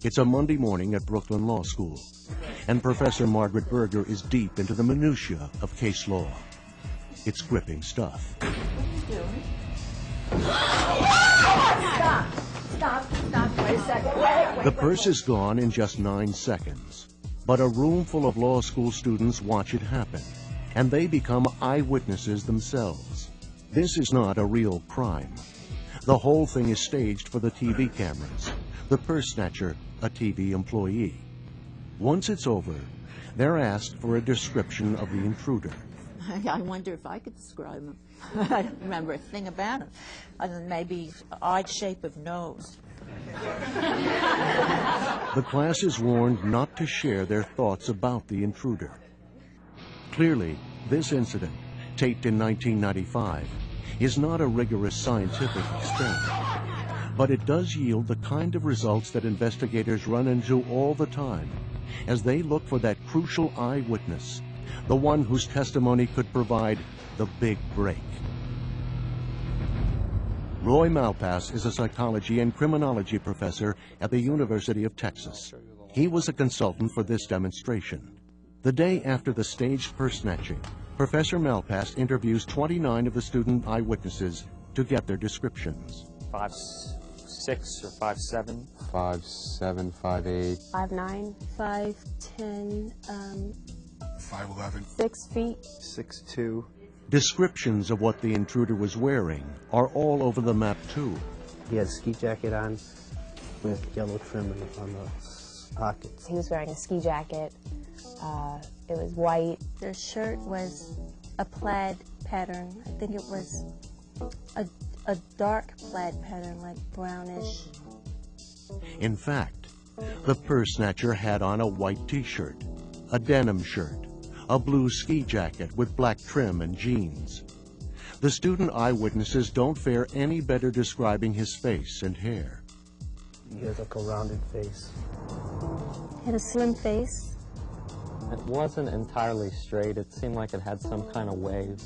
It's a Monday morning at Brooklyn Law School, and Professor Margaret Berger is deep into the minutiae of case law. It's gripping stuff. What are you doing? Stop, wait a second. Wait. The purse is gone in just 9 seconds, but a room full of law school students watch it happen, and they become eyewitnesses themselves. This is not a real crime. The whole thing is staged for the TV cameras. The purse snatcher, a TV employee. Once it's over, they're asked for a description of the intruder. I wonder if I could describe him. I don't remember a thing about him, other than maybe odd shape of nose. The class is warned not to share their thoughts about the intruder. Clearly, this incident, taped in 1995, is not a rigorous scientific experiment, but it does yield the kind of results that investigators run into all the time as they look for that crucial eyewitness, the one whose testimony could provide the big break. Roy Malpass is a psychology and criminology professor at the University of Texas. He was a consultant for this demonstration. The day after the staged purse snatching, Professor Malpass interviews 29 of the student eyewitnesses to get their descriptions. 5'6" or 5'7"? 5'7", 5'8". 5'9", 5'10", 5'11". 6 feet. 6'2". Descriptions of what the intruder was wearing are all over the map too. He had a ski jacket on with yellow trim on the pockets. He was wearing a ski jacket. It was white. Their shirt was a plaid pattern. I think it was a dark plaid pattern, like brownish. In fact, the purse snatcher had on a white t-shirt, a denim shirt, a blue ski jacket with black trim and jeans. The student eyewitnesses don't fare any better describing his face and hair. He has like a rounded face. He had a slim face. It wasn't entirely straight. It seemed like it had some kind of wave.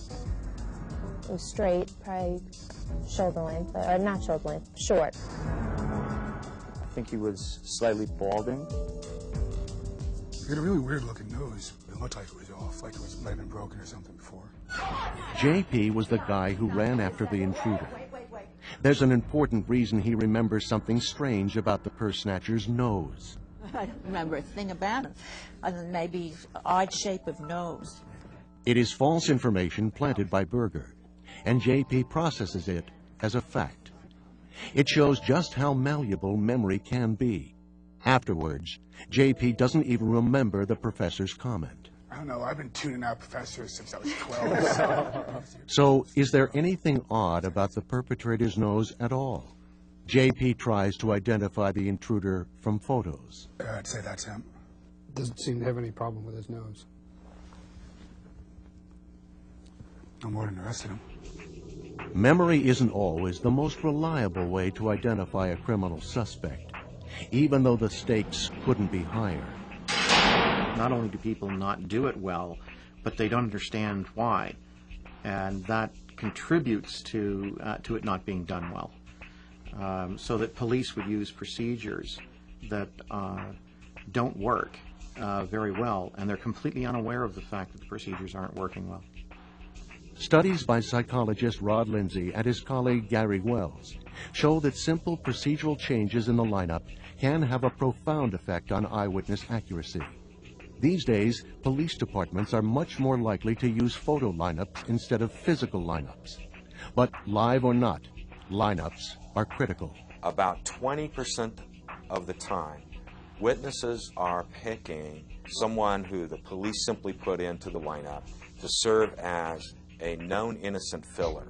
It was straight, probably shoulder length, or not shoulder length, short. I think he was slightly balding. He had a really weird looking nose. It looked like it was off, like it might have been broken or something before. JP was the guy who ran after the intruder. There's an important reason he remembers something strange about the purse snatcher's nose. I don't remember a thing about him, other than maybe odd shape of nose. It is false information planted by Berger, and JP processes it as a fact. It shows just how malleable memory can be. Afterwards, JP doesn't even remember the professor's comment. I don't know, I've been tuning out professors since I was 12. So, is there anything odd about the perpetrator's nose at all? JP tries to identify the intruder from photos. I'd say that's him. Doesn't seem to have any problem with his nose. No more than the rest of them. Memory isn't always the most reliable way to identify a criminal suspect, even though the stakes couldn't be higher. Not only do people not do it well, but they don't understand why, and that contributes to it not being done well. So that police would use procedures that don't work very well, and they're completely unaware of the fact that the procedures aren't working well. Studies by psychologist Rod Lindsay and his colleague Gary Wells show that simple procedural changes in the lineup can have a profound effect on eyewitness accuracy. These days, police departments are much more likely to use photo lineups instead of physical lineups. But live or not, lineups are critical. About 20% of the time, witnesses are picking someone who the police simply put into the lineup to serve as a known innocent filler.